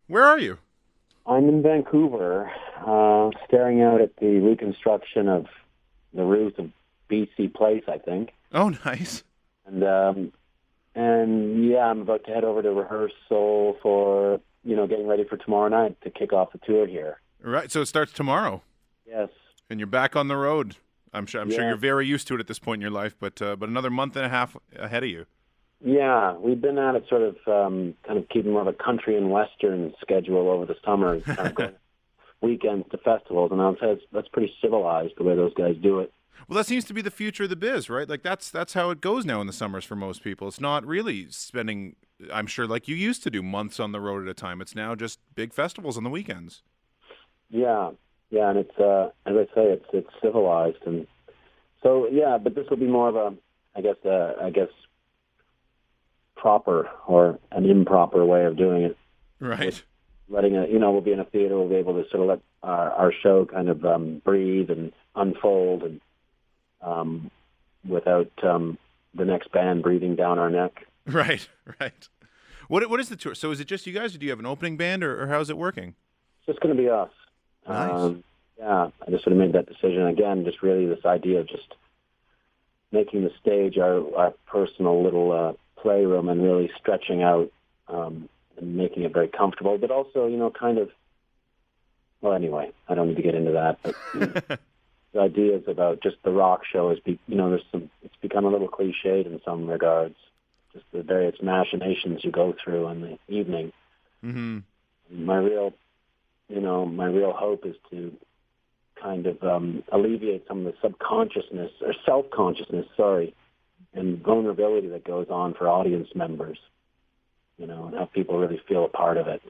Where are you? I'm in Vancouver, staring out at the reconstruction of the roof of BC Place, I think. Oh, nice. And yeah, I'm about to head over to rehearsal for, getting ready for tomorrow night to kick off the tour here. Right, so it starts tomorrow, Yes. and you're back on the road. I'm sure Yeah. you're very used to it at this point in your life, but another month and a half ahead of you. Yeah, we've been at it sort of kind of keeping more of a country and western schedule over the summer, kind of going weekends to festivals, and I'll say that's pretty civilized the way those guys do it. Well, that seems to be the future of the biz, right? Like that's how it goes now in the summers for most people. It's not really spending, I'm sure, like you used to do, months on the road at a time. It's now just big festivals on the weekends. Yeah, yeah, and it's as I say, it's civilized, and so yeah. But this will be more of a, I guess, proper or an improper way of doing it. Right. Letting it, we'll be in a theater, we'll be able to sort of let our show kind of breathe and unfold, and without the next band breathing down our neck. Right. Right. What is the tour? So is it just you guys, or do you have an opening band, or how's it working? It's just going to be us. Nice. Yeah, I just sort of made that decision again. Just really this idea of just making the stage our personal little playroom, and really stretching out and making it very comfortable, but also kind of. Well, anyway, I don't need to get into that, but the ideas about just the rock show is, it's become a little cliched in some regards. Just the various machinations you go through in the evening. Mm-hmm. My real hope is to kind of alleviate some of the subconsciousness or self-consciousness, and vulnerability that goes on for audience members, and have people really feel a part of it.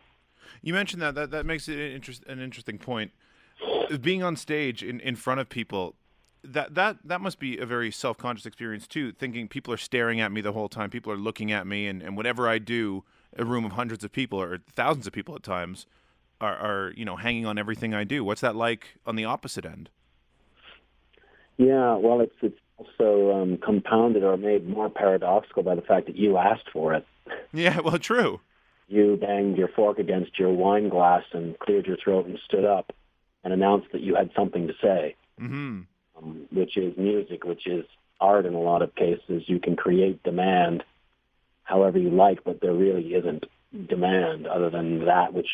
You mentioned that makes it an interesting point. Being on stage in front of people, that must be a very self-conscious experience too, thinking people are staring at me the whole time, people are looking at me, and whatever I do, a room of hundreds of people or thousands of people at times are hanging on everything I do. What's that like on the opposite end? Yeah, well, it's also compounded or made more paradoxical by the fact that you asked for it. Yeah, well, true. You banged your fork against your wine glass and cleared your throat and stood up and announced that you had something to say, Mm-hmm. Which is music, which is art in a lot of cases. You can create demand however you like, but there really isn't demand other than that which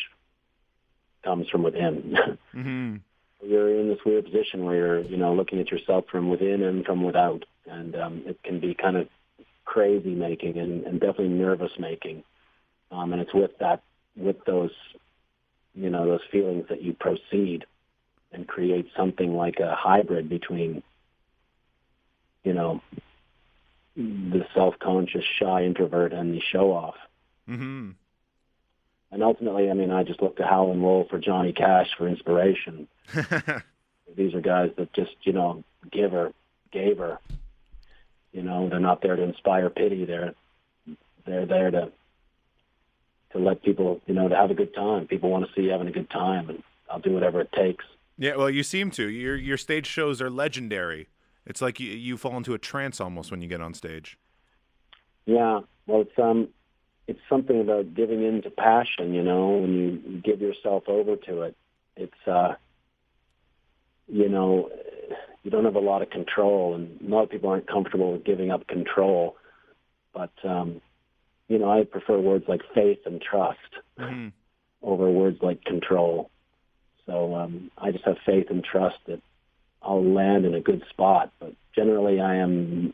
comes from within. Mm-hmm. You're in this weird position where you're, looking at yourself from within and from without, and it can be kind of crazy making and definitely nervous making. And it's with those, those feelings that you proceed and create something like a hybrid between, the self-conscious, shy introvert and the show-off. Mm-hmm. And ultimately, I just look to Howlin' Wolf or Johnny Cash for inspiration. These are guys that just, gave her. They're not there to inspire pity. They're there to let people, to have a good time. People want to see you having a good time, and I'll do whatever it takes. Yeah, well, you seem to. Your stage shows are legendary. It's like you fall into a trance almost when you get on stage. Yeah, well, it's something about giving in to passion. When you give yourself over to it, it's you don't have a lot of control, and a lot of people aren't comfortable with giving up control. But I prefer words like faith and trust Mm-hmm. over words like control. So I just have faith and trust that I'll land in a good spot. But generally, I am,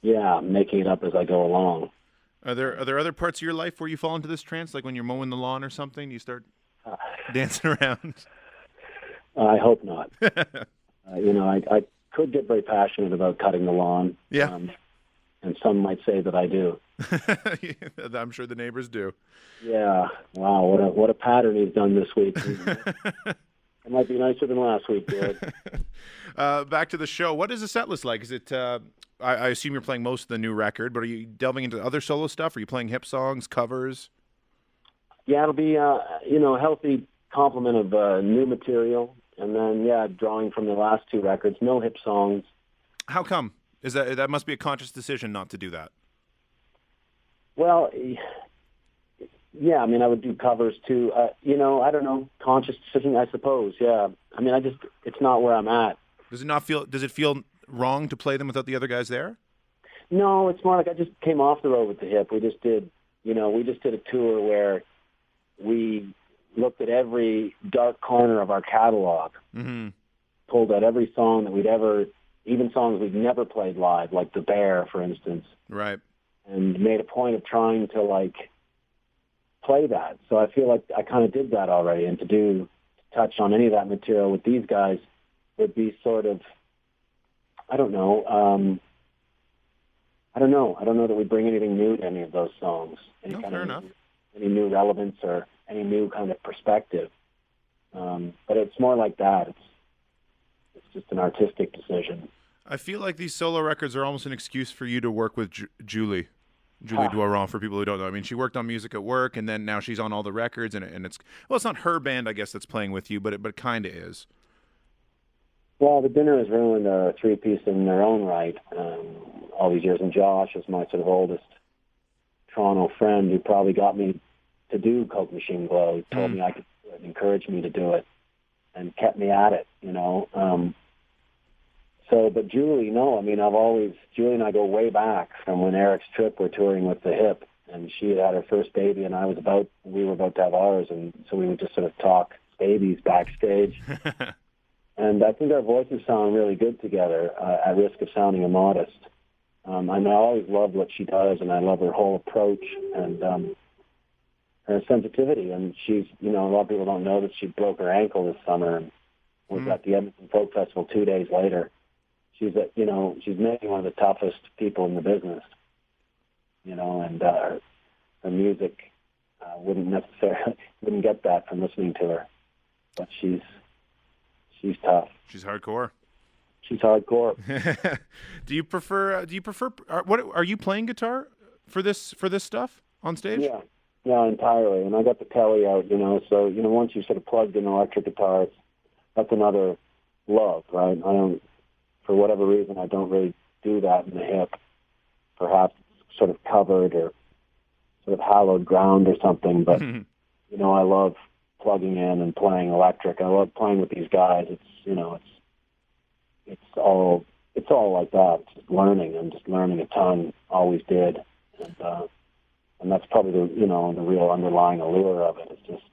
making it up as I go along. Are there other parts of your life where you fall into this trance, like when you're mowing the lawn or something, you start dancing around? I hope not. I could get very passionate about cutting the lawn. Yeah. And some might say that I do. I'm sure the neighbors do. Yeah. Wow. What a pattern he's done this week. It might be nicer than last week, Gord. Back to the show. What is the set list like? Is it? I assume you're playing most of the new record, but are you delving into other solo stuff? Are you playing hip songs, covers? Yeah, it'll be a healthy complement of new material, and then drawing from the last two records. No hip songs. How come? Is that must be a conscious decision not to do that? Well, Yeah, I mean, I would do covers too. I don't know, conscious decision, I suppose. Yeah, I mean, it's not where I'm at. Does it feel wrong to play them without the other guys there? No, it's more like I just came off the road with the Hip. We just did a tour where we looked at every dark corner of our catalog, Mm-hmm. pulled out every song that even songs we'd never played live, like The Bear, for instance. Right. And made a point of trying to play that. So I feel like I kind of did that already, and to touch on any of that material with these guys would be sort of, I don't know. I don't know that we bring anything new to any of those songs. Fair enough. Any new relevance or any new kind of perspective. But it's more like that. It's just an artistic decision. I feel like these solo records are almost an excuse for you to work with Julie Doiron, for people who don't know. I mean, she worked on Music at Work, and then now she's on all the records, and it's not her band, I guess, that's playing with you, but it kind of is. Well, The Dinner Is Ruined are a three-piece in their own right. All these years, and Josh is my sort of oldest Toronto friend who probably got me to do Coke Machine Glow. He told me I could do it, encouraged me to do it, and kept me at it, But Julie, no, I mean, Julie and I go way back from when Eric's Trip were touring with the Hip, and she had her first baby, and we were about to have ours, and so we would just sort of talk babies backstage. And I think our voices sound really good together, at risk of sounding immodest. I always loved what she does, and I love her whole approach and her sensitivity. And she's, a lot of people don't know that she broke her ankle this summer and was at the Edmonton Folk Festival 2 days later. She's maybe one of the toughest people in the business, and her music wouldn't get that from listening to her, but she's tough. She's hardcore. She's hardcore. Do you prefer? What are you playing guitar for this stuff on stage? Yeah, entirely. And I got the Telly out, So once you sort of plugged in electric guitar, that's another love, right? For whatever reason, I don't really do that in the Hip. Perhaps it's sort of covered or sort of hallowed ground or something. But I love plugging in and playing electric. I love playing with these guys. It's all like that. Just learning. I'm just learning a ton. Always did, and that's probably the real underlying allure of it. It's just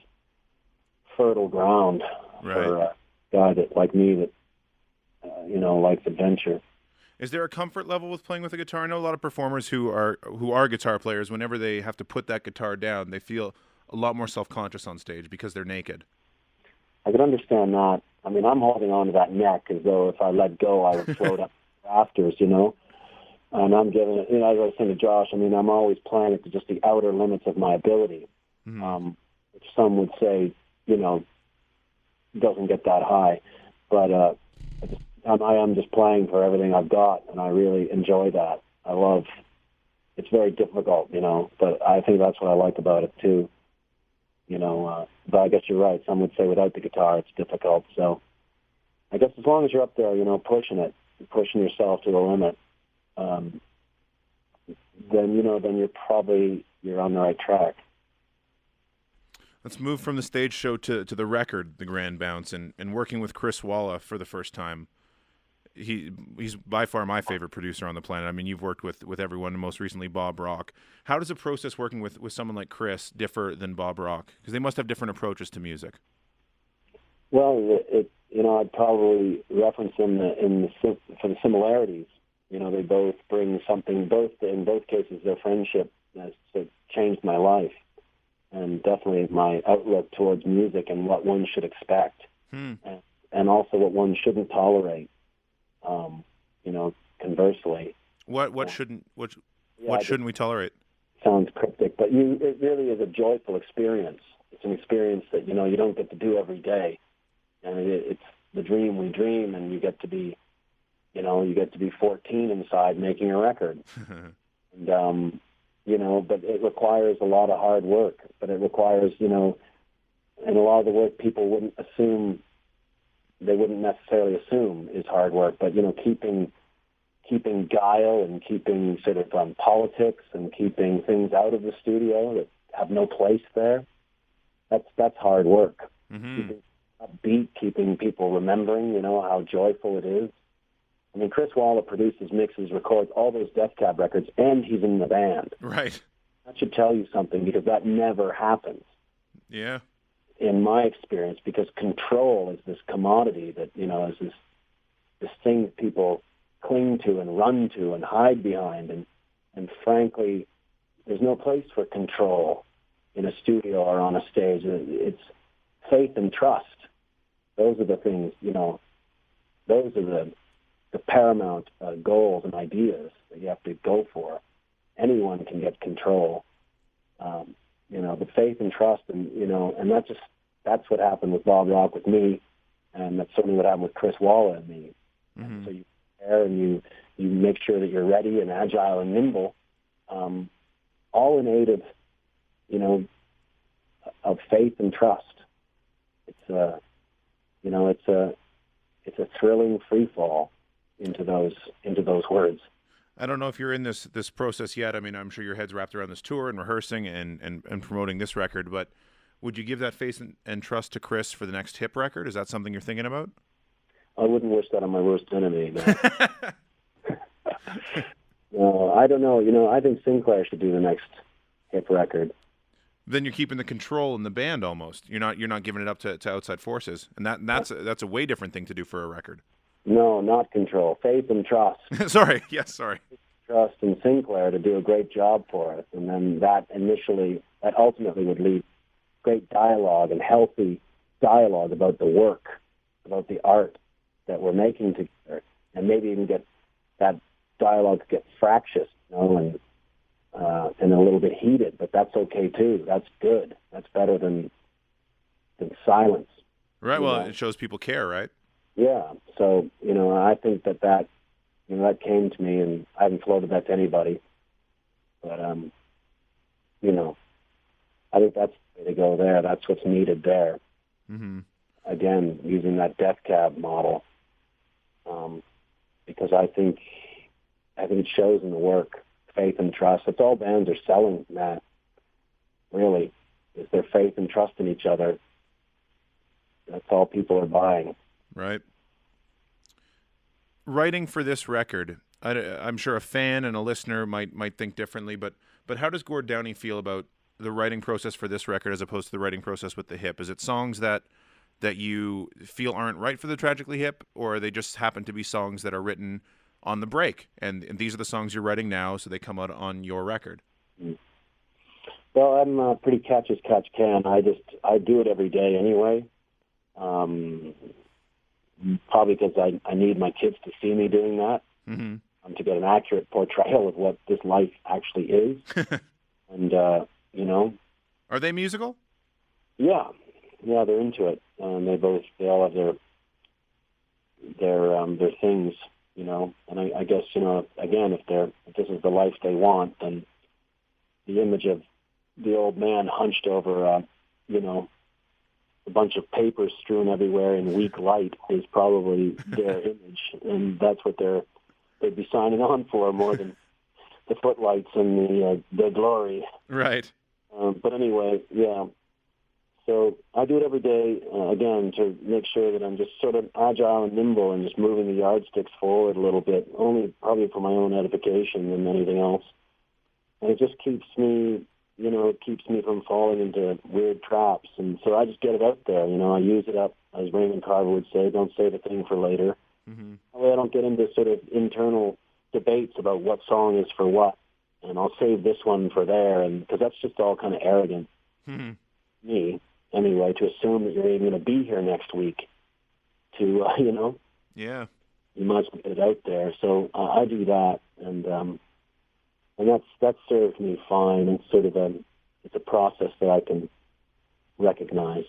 fertile ground for a guy like me that likes adventure. Is there a comfort level with playing with a guitar? I know a lot of performers who are guitar players. Whenever they have to put that guitar down, they feel a lot more self-conscious on stage because they're naked. I could understand that. I mean, I'm holding on to that neck as though if I let go, I would float up the rafters, And I'm giving it, as I was saying to Josh, I mean, I'm always playing it to just the outer limits of my ability, which some would say, doesn't get that high. But I am just playing for everything I've got, and I really enjoy that. It's very difficult, but I think that's what I like about it, too. But I guess you're right. Some would say without the guitar, it's difficult. So I guess as long as you're up there, pushing yourself to the limit, then you're on the right track. Let's move from the stage show to the record, The Grand Bounce, and working with Chris Walla for the first time. He's by far my favorite producer on the planet. I mean, you've worked with everyone, and most recently Bob Rock. How does the process working with someone like Chris differ than Bob Rock? Because they must have different approaches to music. Well, I'd probably reference them for the similarities. They both bring something. In both cases, their friendship has changed my life, and definitely my outlook towards music and what one should expect, and also what one shouldn't tolerate. Conversely, what shouldn't we tolerate? Sounds cryptic, but it really is a joyful experience. It's an experience that you don't get to do every day, and it's the dream we dream, and you get to be 14 inside making a record, and but it requires a lot of hard work. But it requires and a lot of the work people wouldn't necessarily assume is hard work, but keeping guile and keeping sort of politics and keeping things out of the studio have no place there. That's hard work. Mm-hmm. Keeping upbeat, keeping people remembering, how joyful it is. I mean, Chris Walla produces, mixes, records all those Death Cab records, and he's in the band. Right. That should tell you something, because that never happens. Yeah. In my experience, because control is this commodity that, is this thing that people cling to and run to and hide behind. And frankly, there's no place for control in a studio or on a stage. It's faith and trust. Those are the things, those are the paramount goals and ideas that you have to go for. Anyone can get control, but faith and trust, and that's what happened with Bob Rock with me, and that's certainly what happened with Chris Walla and me. Mm-hmm. And so you prepare and you make sure that you're ready and agile and nimble, all in aid of faith and trust. It's a thrilling free fall into those words. I don't know if you're in this process yet. I mean, I'm sure your head's wrapped around this tour and rehearsing and promoting this record, but would you give that faith and trust to Chris for the next Hip record? Is that something you're thinking about? I wouldn't wish that on my worst enemy. No. No, I don't know. I think Sinclair should do the next Hip record. Then you're keeping the control in the band almost. You're not giving it up to outside forces, and that's a way different thing to do for a record. No, not control. Faith and trust. Sorry. Yes, sorry. Trust in Sinclair to do a great job for us, and then that ultimately would lead great dialogue and healthy dialogue about the work, about the art that we're making together, and maybe even get that dialogue to get fractious, and a little bit heated, but that's okay too. That's good. That's better than silence. Right. Well, it shows people care, right? Yeah. So, I think that came to me, and I haven't floated that to anybody. But, I think that's the way to go there. That's what's needed there. Mm-hmm. Again, using that Death Cab model, because I think it shows in the work, faith and trust. That's all bands are selling, Matt, really, is their faith and trust in each other. That's all people are buying. Right. Writing for this record, I'm sure a fan and a listener might think differently, but how does Gord Downie feel about the writing process for this record as opposed to the writing process with the Hip? Is it songs that you feel aren't right for the Tragically Hip, or they just happen to be songs that are written on the break, and these are the songs you're writing now, so they come out on your record? Well, I'm pretty catch as catch can. I do it every day anyway. Probably because I need my kids to see me doing that, mm-hmm. To get an accurate portrayal of what this life actually is. And are they musical? Yeah, they're into it, and they all have their things, And I guess again, if this is the life they want, then the image of the old man hunched over, a bunch of papers strewn everywhere in weak light is probably their image, and that's what they'd be signing on for more than the footlights and the glory. Right. But anyway, yeah. So I do it every day, again, to make sure that I'm just sort of agile and nimble and just moving the yardsticks forward a little bit, only probably for my own edification than anything else. And it just keeps me from falling into weird traps. And so I just get it out there. I use it up, as Raymond Carver would say, don't save a thing for later. Mm-hmm. That way I don't get into sort of internal debates about what song is for what. And I'll save this one for there, and because that's just all kind of arrogant. Mm-hmm. Me, anyway, to assume that you're even going to be here next week to, Yeah. You might as well get it out there. So I do that, and that's served me fine. It's sort of it's a process that I can recognize.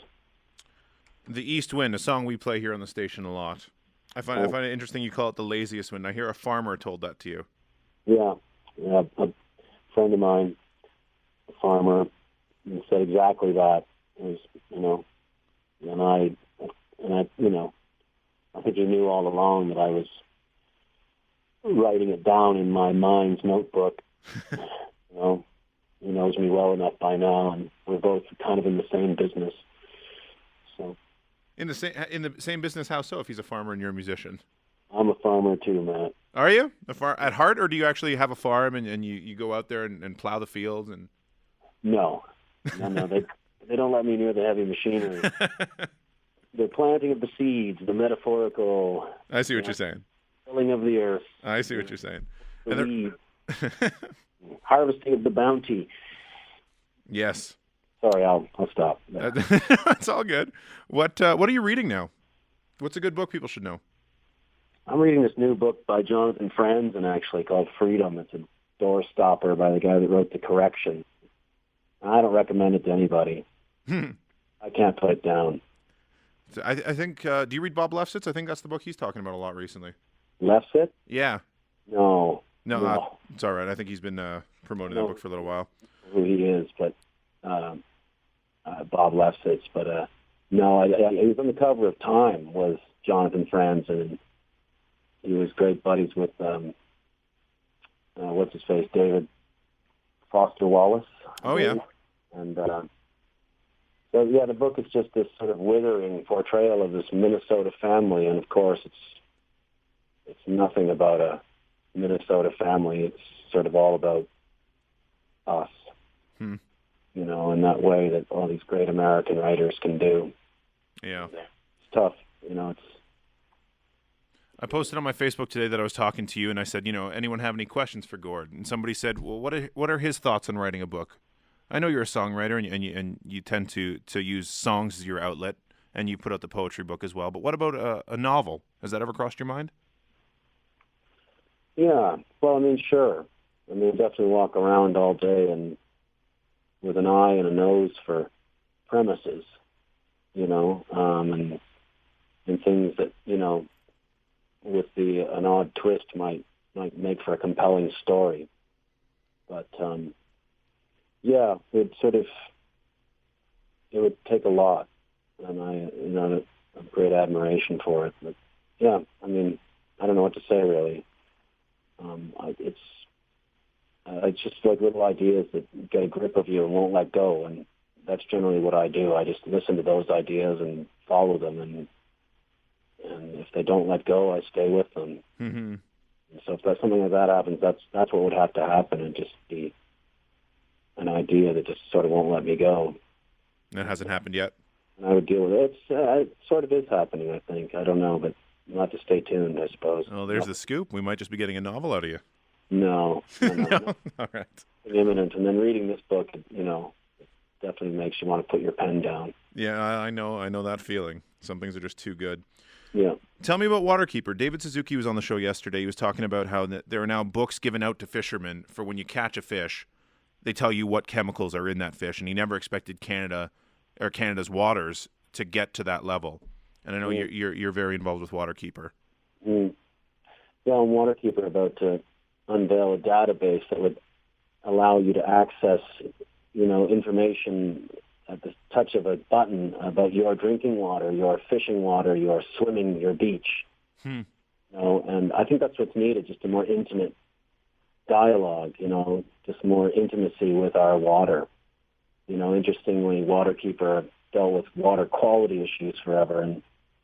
The East Wind, a song we play here on the station a lot. I find it interesting you call it the laziest wind. I hear a farmer told that to you. Yeah, a friend of mine, a farmer, said exactly that. It was, and I, I think he knew all along that I was writing it down in my mind's notebook, he knows me well enough by now, and we're both kind of in the same business. So In the same business, how so? If he's a farmer and you're a musician, I'm a farmer too, Matt. are you at heart, or do you actually have a farm and you go out there and plow the fields and? No, they don't let me near the heavy machinery. The planting of the seeds, the metaphorical. I see what you're saying. Filling of the earth. I see what you're saying. The weed. Harvesting of the bounty. Yes. Sorry, I'll stop. That's all good. What are you reading now? What's a good book people should know? I'm reading this new book by Jonathan Franzen, actually, called Freedom. It's a doorstopper by the guy that wrote The Correction. I don't recommend it to anybody. I can't put it down. I think, do you read Bob Lefsetz? I think that's the book he's talking about a lot recently. Lefsetz? Yeah. No. It's all right. I think he's been promoting that book for a little while. Who he is, but Bob Lefsetz. But no, he was on the cover of Time, was Jonathan Franzen, and he was great buddies with, what's his face, David Foster Wallace. Oh, yeah. And so, yeah, the book is just this sort of withering portrayal of this Minnesota family, and of course it's nothing about a Minnesota family. It's sort of all about us, you know, in that way that all these great American writers can do. Yeah. It's tough, you know. I posted on my Facebook today that I was talking to you, and I said, you know, anyone have any questions for Gord? And somebody said, well, what are his thoughts on writing a book? I know you're a songwriter, and you tend to use songs as your outlet, and you put out the poetry book as well. But what about a novel? Has that ever crossed your mind? Yeah, well, I mean, sure. I mean, definitely walk around all day and with an eye and a nose for premises, you know, and things that, you know, with an odd twist might make for a compelling story. But yeah, it would take a lot, and I have great admiration for it. But yeah, I mean, I don't know what to say really. It's just like little ideas that get a grip of you and won't let go, and that's generally what I do. I just listen to those ideas and follow them, and if they don't let go, I stay with them. Mm-hmm. And so if something like that happens, that's what would have to happen, and just be an idea that just sort of won't let me go. That hasn't happened yet? And I would deal with it. It sort of is happening, I think. I don't know, but you'll have to stay tuned, I suppose. Oh, there's the scoop. We might just be getting a novel out of you. No. No? All right. Imminent. And then reading this book, you know, it definitely makes you want to put your pen down. Yeah, I know that feeling. Some things are just too good. Yeah. Tell me about Waterkeeper. David Suzuki was on the show yesterday. He was talking about how there are now books given out to fishermen for when you catch a fish, they tell you what chemicals are in that fish, and he never expected Canada or Canada's waters to get to that level. And I know you're very involved with Waterkeeper. Mm. Yeah, I'm Waterkeeper about to unveil a database that would allow you to access, you know, information at the touch of a button about your drinking water, your fishing water, your swimming, your beach. You know, and I think that's what's needed, just a more intimate dialogue, you know, just more intimacy with our water. You know, interestingly, Waterkeeper dealt with water quality issues forever, and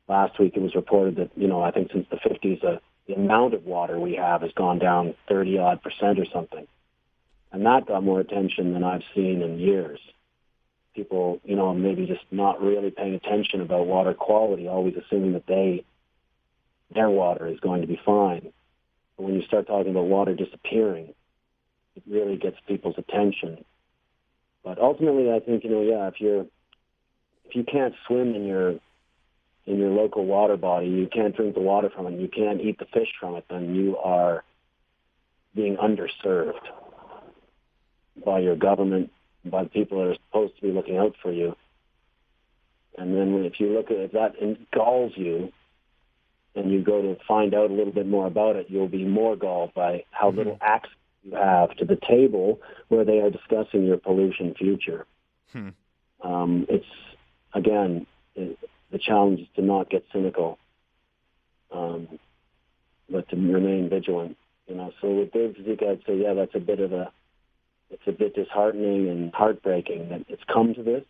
last week it was reported that, you know, I think since the 50s, the amount of water we have has gone down 30-odd% or something. And that got more attention than I've seen in years. People, you know, maybe just not really paying attention about water quality, always assuming that their water is going to be fine. But when you start talking about water disappearing, it really gets people's attention. But ultimately, I think, you know, yeah, if you can't swim in your local water body, you can't drink the water from it, you can't eat the fish from it, then you are being underserved by your government, by the people that are supposed to be looking out for you. And then if you look at if that galls you, and you go to find out a little bit more about it, you'll be more galled by how little access you have to the table where they are discussing your pollution future. It's, again, the challenge is to not get cynical, but to remain vigilant. You know, so with Dave Suzuki, I'd say, yeah, that's a bit of a it's a bit disheartening and heartbreaking that it's come to this.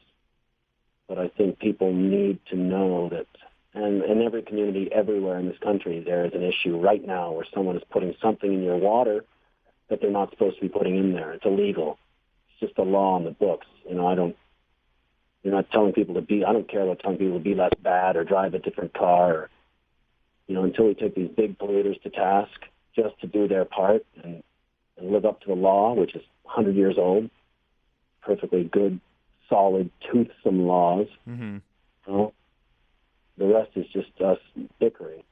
But I think people need to know that, and in every community everywhere in this country, there is an issue right now where someone is putting something in your water that they're not supposed to be putting in there. It's illegal. It's just a law on the books. You know, you're not telling people to be, I don't care about telling people to be less bad or drive a different car. Or, you know, until we take these big polluters to task just to do their part and live up to the law, which is 100 years old, perfectly good, solid, toothsome laws. Mm-hmm. You know, the rest is just us bickering.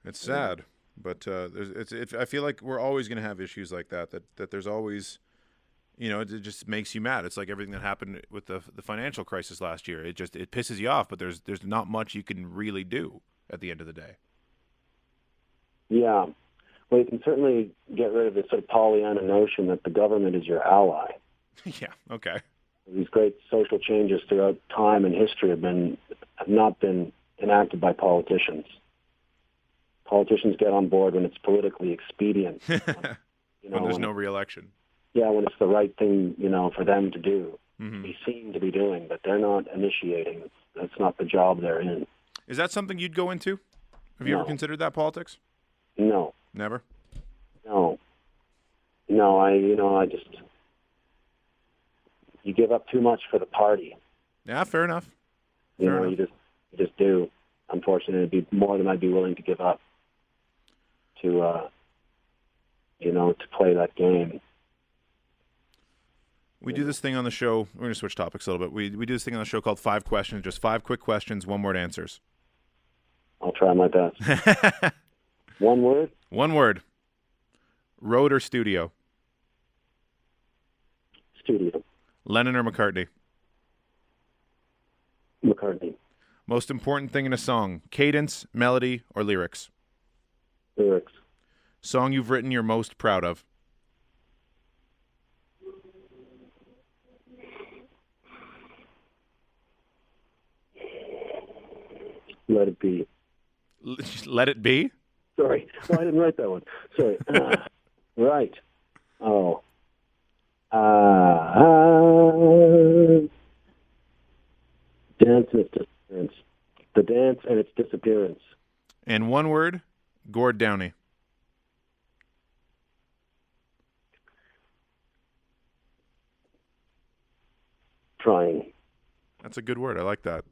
It's sad, but I feel like we're always going to have issues like that. That there's always, you know, it just makes you mad. It's like everything that happened with the financial crisis last year. It pisses you off, but there's not much you can really do at the end of the day. Yeah. Well, you can certainly get rid of this sort of Pollyanna notion that the government is your ally. Yeah. Okay. These great social changes throughout time and history have not been enacted by politicians. Politicians get on board when it's politically expedient. You know, when there's no re-election. Yeah, when it's the right thing, you know, for them to do. Mm-hmm. They seem to be doing, but they're not initiating. That's not the job they're in. Is that something you'd go into? Have you ever considered that, politics? No. Never? No, you give up too much for the party. Yeah, fair enough. You just do. Unfortunately, it'd be more than I'd be willing to give up to play that game. We do this thing on the show. We're going to switch topics a little bit. We do this thing on the show called 5 Questions, just 5 quick questions, 1-word answers. I'll try my best. 1 word? 1 word. Road or studio? Studio. Lennon or McCartney? McCartney. Most important thing in a song, cadence, melody, or lyrics? Lyrics. Song you've written you're most proud of? Let It Be. Let It Be? Sorry. Oh, I didn't write that one. Sorry. Right. Oh. Dance and its disappearance. The dance and its disappearance. And 1 word, Gord Downie. Trying. That's a good word. I like that.